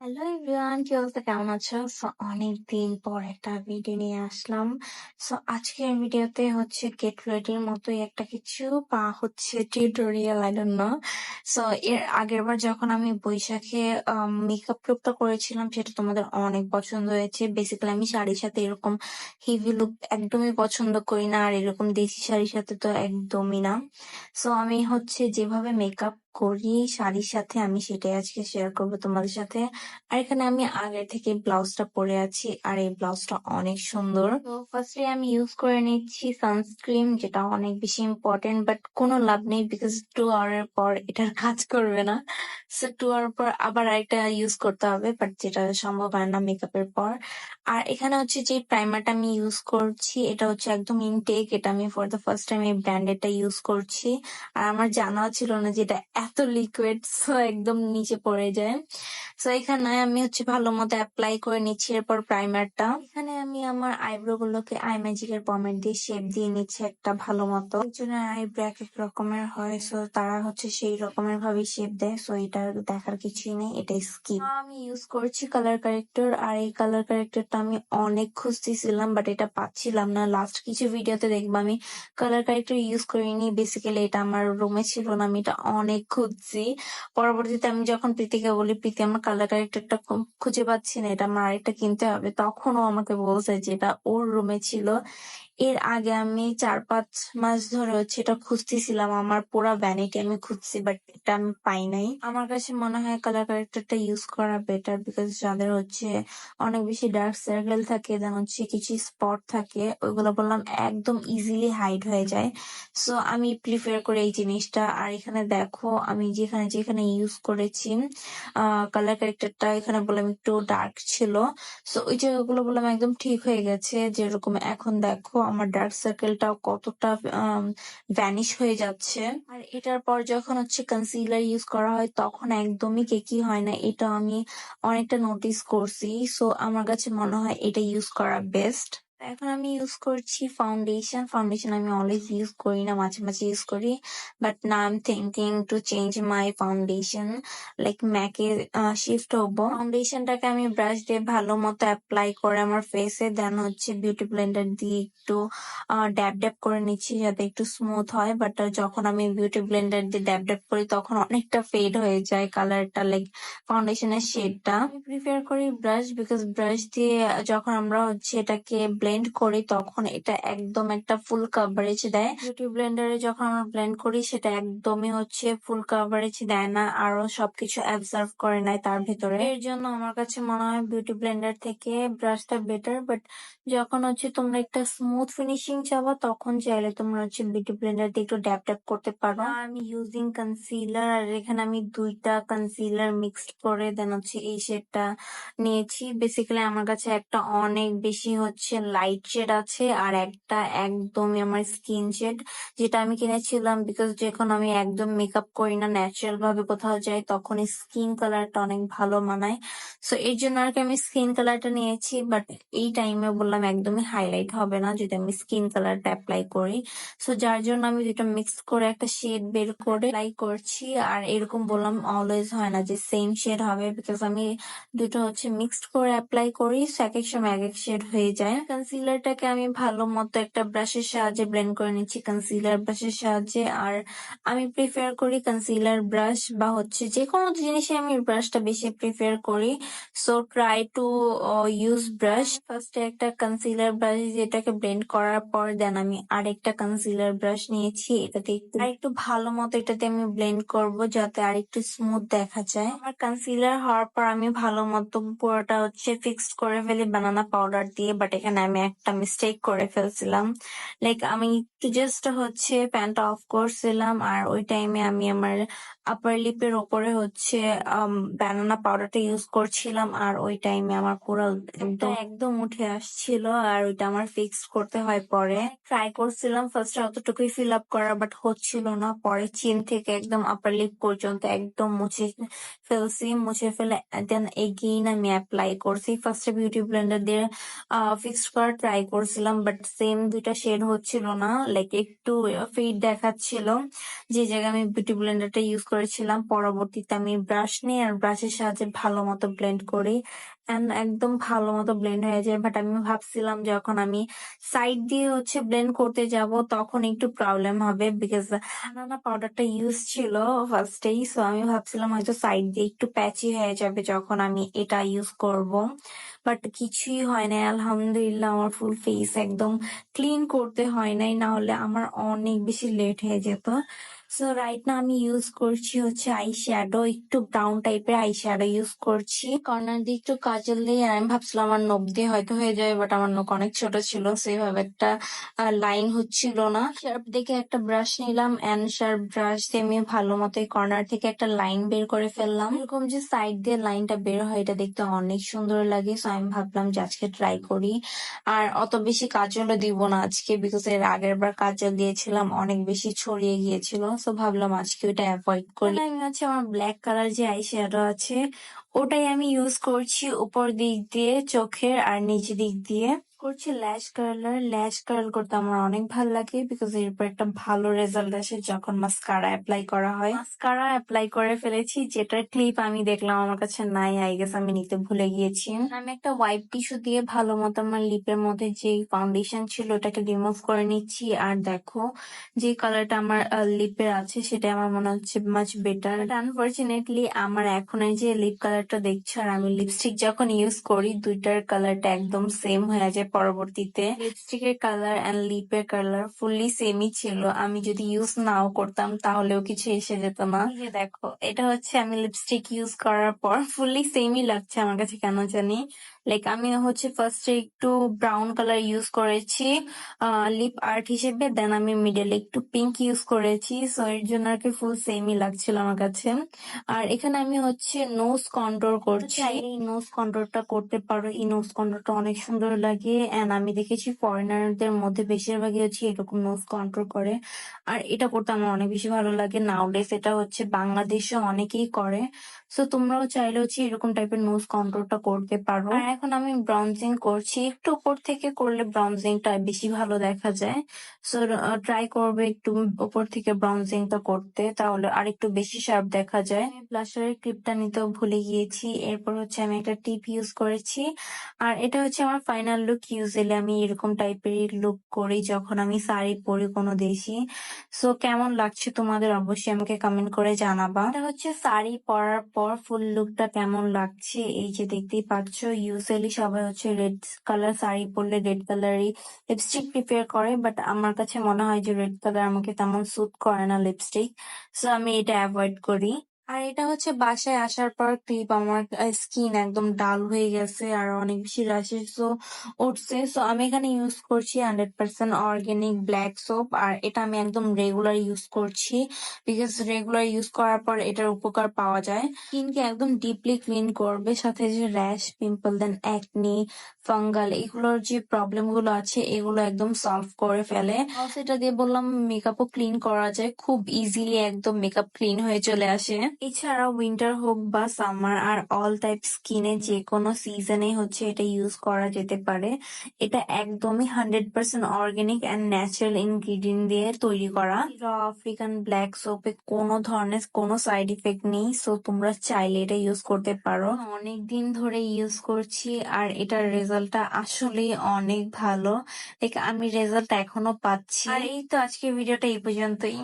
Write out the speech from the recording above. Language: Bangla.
হ্যালো এভরিওয়ান, কি অবস্থা, কেমন আছো? অনেকদিন পর একটা ভিডিও নিয়ে আসলাম। আজকের ভিডিওতে হচ্ছে গেট রেডির মতোই একটা কিছু বা হচ্ছে টিউটোরিয়াল, আই ডোন্ট নো। এর আগের বার যখন আমি বৈশাখে মেকআপ লুকটা করেছিলাম সেটা তোমাদের অনেক পছন্দ হয়েছে। বেসিক্যালি আমি শাড়ির সাথে এরকম হেভি লুক একদমই পছন্দ করি না, আর এরকম দেশি শাড়ির সাথে তো একদমই না। আমি হচ্ছে যেভাবে মেকআপ করি শাড়ির সাথে, আমি সেটাই আজকে শেয়ার করবো তোমাদের সাথে। আর এখানে আমি আগে থেকে ব্লাউজটা পরে আছি, আর এই ব্লাউজটা অনেক সুন্দর। তো ফার্স্টে আমি ইউজ করে নিচ্ছি সানস্ক্রিন, যেটা অনেক বেশি ইম্পর্টেন্ট, বাট কোনো লাভ নেই বিকজ 2 আওয়ারের পর এটার কাজ করবে না। 2 আওয়ার পর আবার আরেকটা ইউজ করতে হবে, বাট যেটা সম্ভব হয় না মেকআপের পর। আর এখানে হচ্ছে যে প্রাইমারটা আমি ইউজ করছি, এটা হচ্ছে একদম ইনটেক। এটা আমি ফর দ্য ফার্স্ট টাইম এই ব্র্যান্ডেডটা ইউজ করছি, আর আমার জানাও ছিল না যে এটা এত লিকুইড, একদম নিচে পড়ে যায়। এখানে আমি হচ্ছে ভালো মতো অ্যাপ্লাই করে নিচ্ছি। এরপর প্রাইমারটা এখানে আমি আমার আইব্রো গুলোকে আই ম্যাজিকের পমেট দিয়ে শেপ দিয়ে নিচ্ছি একটা ভালো মতো। একজনের আইব্রো এক এক রকমের হয়, তারা হচ্ছে সেই রকমের ভাবে শেপ দেয়। এটা দেখার কিছুই নেই, এটা স্কিপ। আমি ইউজ করছি কালার কারেক্টর, আর এই কালার কারেক্টরটা আমি অনেক খুঁজতেছিলাম বাট এটা পাচ্ছিলাম না। লাস্ট কিছু ভিডিওতে দেখবো আমি কালার কারেক্টর ইউজ করিনি, বেসিক্যালি এটা আমার রুমে ছিল না, আমি এটা অনেক খুঁজছি। পরবর্তীতে আমি যখন প্রীতিকে বলি, প্রীতি আমার কালার কারেক্টরটা খুঁজে পাচ্ছি না, এটা আমার আরেকটা কিনতে হবে, তখনও আমাকে বলছে যে এটা ওর রুমে ছিল। এর আগে আমি 4-5 মাস ধরে হচ্ছে এটা খুঁজতেছিলাম, আমার পুরা ভ্যানিটি আমি খুঁজছি বাট এটা আমি পাই নাই। আমার কাছে মনে হয় কালার কারেক্টরটা ইউজ করা বেটার, বিকজ যাদের হচ্ছে অনেক বেশি ডার্ক সার্কেল থাকে, দেন হচ্ছে কিছু স্পট থাকে, ওইগুলো বললাম একদম ইজিলি হাইড হয়ে যায়। আমি প্রিফার করি এই জিনিসটা। আর এখানে দেখো আমি যেখানে যেখানে ইউজ করেছি কালার ক্যারেক্টারটা, এখানে বললাম একটু ডার্ক ছিল, ওই জায়গাগুলো বললাম একদম ঠিক হয়ে গেছে। যেরকম এখন দেখো আমার ডার্ক সার্কেলটাও কতটা ভ্যানিশ হয়ে যাচ্ছে। আর এটার পর যখন হচ্ছে কনসিলার ইউজ করা হয় তখন একদমই কেকি হয় না, এটা আমি অনেকটা নোটিস করছি। আমার কাছে মনে হয় এটা ইউজ করা বেস্ট। এখন আমি ইউজ করছি ফাউন্ডেশন। ফাউন্ডেশন আমি অলওয়েজ ইউজ করি না, মাঝে মাঝে ইউজ করি, বাট না I am thinking to change my foundation, like ম্যাকে শিফট হবো। ফাউন্ডেশনটাকে আমি ব্রাশ দিয়ে ভালো মতো অ্যাপ্লাই করে আমার ফেসে, দেন হচ্ছে বিউটি ব্লেন্ডার দিয়ে একটু ড্যাব ড্যাব করে নিচ্ছি যাতে একটু স্মুথ হয়। বাট যখন আমি বিউটি ব্লেন্ডার দিয়ে ড্যাব ড্যাব করি তখন অনেকটা ফেড হয়ে যায় কালারটা, লাইক ফাউন্ডেশনের শেডটা। আমি প্রিফার করি ব্রাশ, বিকজ ব্রাশ দিয়ে যখন আমরা হচ্ছে এটাকে ব্লেন্ড করি তখন এটা একদম একটা ফুল কাভারেজ দেয়। বিউটি ব্লেন্ডারে যখন আমরা ব্লেন্ড করি সেটা একদমই হচ্ছে ফুল কাভারেজ দেয় না, আরো সবকিছু অ্যাবজর্ভ করে নেয় তার ভেতরে। এর জন্য আমার কাছে মনে হয় বিউটি ব্লেন্ডার থেকে ব্রাশটা বেটার। বাট যখন হচ্ছে তোমরা একটা স্মুথ ফিনিশিং চাবা তখন চাইলে তোমরা হচ্ছে বিউটি ব্লেন্ডার দিয়ে একটু ড্যাব ড্যাব করতে পারো। আমি ইউজিং কনসিলার, আর এখানে আমি 2টা কনসিলার মিক্সড করে দেন হচ্ছে এই শেডটা নিয়েছি। বেসিক্যালি আমার কাছে একটা অনেক বেশি হচ্ছে লাইট শেড আছে, আর একটা একদমই আমার স্কিন শেড, যেটা আমি কিনেছিলাম বিকজ যখন আমি একদম মেকআপ করি না, ন্যাচারাল ভাবে কোথাও যাই, তখন স্কিন কালারটা অনেক ভালো মানায়। এর জন্য আর কি আমি স্কিন কালারটা নিয়েছি, বাট এই টাইমে বললাম একদমই হাইলাইট হবে না যদি আমি স্কিন কালারটা অ্যাপ্লাই করি। যার জন্য আমি দুটো মিক্স করে একটা শেড বের করে অ্যাপ্লাই করছি। আর এরকম বললাম অলওয়েজ হয় না যে সেম শেড হবে, বিকজ আমি দুটো হচ্ছে মিক্সড করে অ্যাপ্লাই করি, এক এক সময় এক এক শেড হয়ে যায়। কনসিলারটাকে আমি ভালো মতো একটা ব্রাশের সাহায্যে ব্লেন্ড করে নিচ্ছি, কনসিলার ব্রাশের সাহায্যে। আর আমি প্রিফার করি কনসিলার ব্রাশ, বা হচ্ছে যে কোনো জিনিসে আমি ব্রাশটা বেশি প্রিফার করি। Try to use brush. ফার্স্টে একটা কনসিলার ব্রাশ যেটাকে ব্লেন্ড করার পর দেন আমি আরেকটা কনসিলার ব্রাশ নিয়েছি, এটাতে একটু ভালো মতো এটাতে আমি ব্লেন্ড করব যাতে আর একটু স্মুথ দেখা যায়। আমার কনসিলার হওয়ার পর আমি ভালো মতো পুরোটা হচ্ছে ফিক্সড করে ফেলি বানানা পাউডার দিয়ে। বাট এখানে আমি একটা মিস্টেক করে ফেলছিলাম, লাইক আমি একটু জাস্ট হচ্ছে প্যান্টটা অফ করছিলাম, আর ওই টাইমে আমি আমার আপার লিপের ওপরে হচ্ছে বানানা পাউডারটা ইউজ করছিলাম, আর ওই টাইমে আমার পুরো একদম একদম উঠে আসছিল, আর ওইটা আমার ফিক্স করতে হয় পরে। ট্রাই করছিলাম ফার্স্টে অতটুকুই ফিল আপ করা, বাট হচ্ছিল না। পরে চিন থেকে একদম আপার লিপ পর্যন্ত একদম মুছে ফেলছি, মুছে ফেলে দেন এগেইন আমি অ্যাপ্লাই করছি। ফার্স্টে বিউটি ব্লেন্ডার দিয়ে ফিক্সড করার ট্রাই করছিলাম, বাট সেম দুইটা শেড হচ্ছিল না, লাইক একটু ফেড দেখাচ্ছিল যে জায়গায় আমি বিউটি ব্লেন্ডারটা ইউজ করেছিলাম। পরবর্তীতে আমি ব্রাশ নিই আর ব্রাশের সাহায্যে ভালো মতো ব্লেন্ড করি। অ্যান্ড একদম ভালো মতো ব্লেন্ড হয়ে যায়। বাট আমি ভাবছিলাম যখন আমি সাইড দিয়ে ব্লেন্ড করতে যাব তখন একটু প্রবলেম হবে বিকজ বানানা পাউডারটা ইউজ ছিল ফার্স্টেই। সো আমি ভাবছিলাম হয়তো সাইড দিয়ে একটু প্যাচি হয়ে যাবে যখন আমি এটা ইউজ করব। বাট কিছুই হয় নাই, আলহামদুলিল্লাহ। আমার ফুল ফেস একদম ক্লিন করতে হয় নাই, না হলে আমার অনেক বেশি লেট হয়ে যেত। সো রাইট না আমি ইউজ করছি আই শ্যাডো, একটু ব্রাউন টাইপের আই শ্যাডো ইউজ করছি। কর্নার দিয়ে একটু কাজল দিয়ে, আর আমি ভাবছিলাম আমার নখ দিয়ে হয়তো হয়ে যাবে, বাট আমার নখ অনেক ছোট ছিল, সেইভাবে একটা লাইন হচ্ছিল না। শার্প দেখে একটা ব্রাশ নিলাম, অ্যান্ড শার্প ব্রাশ দিয়ে আমি ভালো মতো কর্নার থেকে একটা লাইন বের করে ফেললাম। এরকম যে সাইড দিয়ে লাইনটা বের হয় এটা দেখতে অনেক সুন্দর লাগে। সো আমি ভাবলাম যে আজকে ট্রাই করি। আর অত বেশি কাজলও দিব না আজকে, বিকজ এর আগের বার কাজল দিয়েছিলাম অনেক বেশি ছড়িয়ে গিয়েছিল। সো ভাবলাম আজকে ওটা অ্যাভয়েড করি। আমি আমার ব্ল্যাক কালার যে আই শ্যাডো আছে ওটাই আমি ইউজ করছি উপর দিক দিয়ে চোখের, আর নিচ দিক দিয়ে করছি ল্যাশ কার্লার। ল্যাশ কার্ল করতে আমার অনেক ভালো লাগে বিকজ এরপর একটা ভালো রেজাল্ট আসে যখন মাস্কারা অ্যাপ্লাই করা হয়। মাস্কারা অ্যাপ্লাই করে ফেলেছি, যেটার ক্লিপ আমি দেখলাম আমার কাছে নাই, আই গেস আমি নিতে ভুলে গিয়েছি। আমি একটা ওয়াইপ টিস্যু দিয়ে ভালো মতো আমার লিপের মধ্যে যে ফাউন্ডেশন ছিল ওটাকে রিমুভ করে নিচ্ছি। আর দেখো যে কালারটা আমার লিপের আছে সেটা আমার মনে হচ্ছে মাচ বেটার। আনফরচুনেটলি আমার এখন এই যে লিপ কালারটা দেখছো আর আমি লিপস্টিক যখন ইউজ করি দুইটার কালারটা একদম সেম হয়ে যায়। পরবর্তীতে লিপস্টিকের কালার এন্ড লিপের কালার ফুললি সেমই ছিল। আমি যদি ইউজ নাও করতাম তাহলেও কিছু এসে যেত না। এই যে দেখো এটা আমি লিপস্টিক ইউজ করার পর ফুললি সেমই লাগছে আমার কাছে কেন জানি। লাইক আমি ফার্স্টে একটু ব্রাউন কালার ইউজ করেছি লিপ আর্ট হিসেবে, দেন আমি মিডলে একটু পিঙ্ক ইউজ করেছি। সো এর জন্য আর কি ফুল সেমই লাগছিল আমার কাছে। আর এখানে আমি নোজ কন্ট্রোল করছি। এই নোজ কন্ট্রোলটা করতে পারো, এই নোজ কন্ট্রোলটা অনেক সুন্দর লাগে। এন্ড আমি দেখেছি ফরেনারদের মধ্যে বেশিরভাগই এরকম নোজ কন্ট্রোল করে, আর এটা করতে আমার অনেক বেশি ভালো লাগে। নাওডেস এটা বাংলাদেশে অনেকেই করে। সো তোমরাও চাইলে এরকম টাইপের নোজ কন্ট্রোলটা করতে পারো। আর এখন আমি ব্রঞ্জিং করছি, একটু উপর থেকে করলে ব্রঞ্জিংটা বেশি ভালো দেখা যায়। সো ট্রাই করবে একটু উপর থেকে ব্রঞ্জিংটা করতে, তাহলে আর একটু বেশি শার্প দেখা যায়। আমি ব্লাশারের ক্লিপটা নিতেও ভুলে গিয়েছি। এরপর আমি একটা টিপ ইউজ করেছি, আর এটা আমার ফাইনাল লুক। ইউজুয়ালি আমি এরকম টাইপের লুক করি যখন আমি শাড়ি পরি কোনো দেশি। সো কেমন লাগছে তোমাদের অবশ্যই আমাকে কমেন্ট করে জানাবা। এটা শাড়ি পরার পর ফুল লুকটা কেমন লাগছে। এই যে দেখতেই পাচ্ছ, ইউজুয়ালি সবাই রেড কালার শাড়ি পরলে রেড কালারই লিপস্টিক প্রিপেয়ার করে, বাট আমার কাছে মনে হয় যে রেড কালার আমাকে তেমন স্যুট করে না লিপস্টিক। সো আমি এটা অ্যাভয়েড করি। আর এটা বাসায় আসার পর ক্লিপ আমার স্কিন একদম ডাল হয়ে গেছে আর অনেক বেশি র্যাশেসও উঠছে। সো আমি এখানে ইউজ করছি 100% অর্গানিক ব্ল্যাক সোপ, আর এটা আমি একদম রেগুলার ইউজ করছি বিকজ রেগুলার ইউজ করার পর এটার উপকার পাওয়া যায়। স্কিনকে একদম ডিপলি ক্লিন করবে, সাথে যে র্যাশ, পিম্পল, দেন অ্যাকনি, ফাঙ্গাল এগুলোর যে প্রবলেম গুলো আছে এগুলো একদম সলভ করে ফেলে। এটা দিয়ে বললাম মেকআপও ক্লিন করা যায় খুব ইজিলি, একদম মেকআপ ক্লিন হয়ে চলে আসে। এছাড়াও উইন্টার হোক বা সামার আর অল টাইপ স্কিনে যে কোনো সিজনে এটা ইউজ করা যেতে পারে। এটা একদমই 100% অর্গানিক অ্যান্ড ন্যাচারাল ইনগ্রিডিয়েন্ট দিয়ে তৈরি করা। আফ্রিকান ব্ল্যাক সোপে কোনো ধরনের কোনো সাইড ইফেক্ট নেই। সো তোমরা চাইলে এটা ইউজ করতে পারো। অনেক দিন ধরে ইউজ করছি আর এটার রেজাল্টটা আসলে অনেক ভালো। আমি রেজাল্ট এখনো পাচ্ছি। আর এই তো আজকের ভিডিওটা এই পর্যন্তই।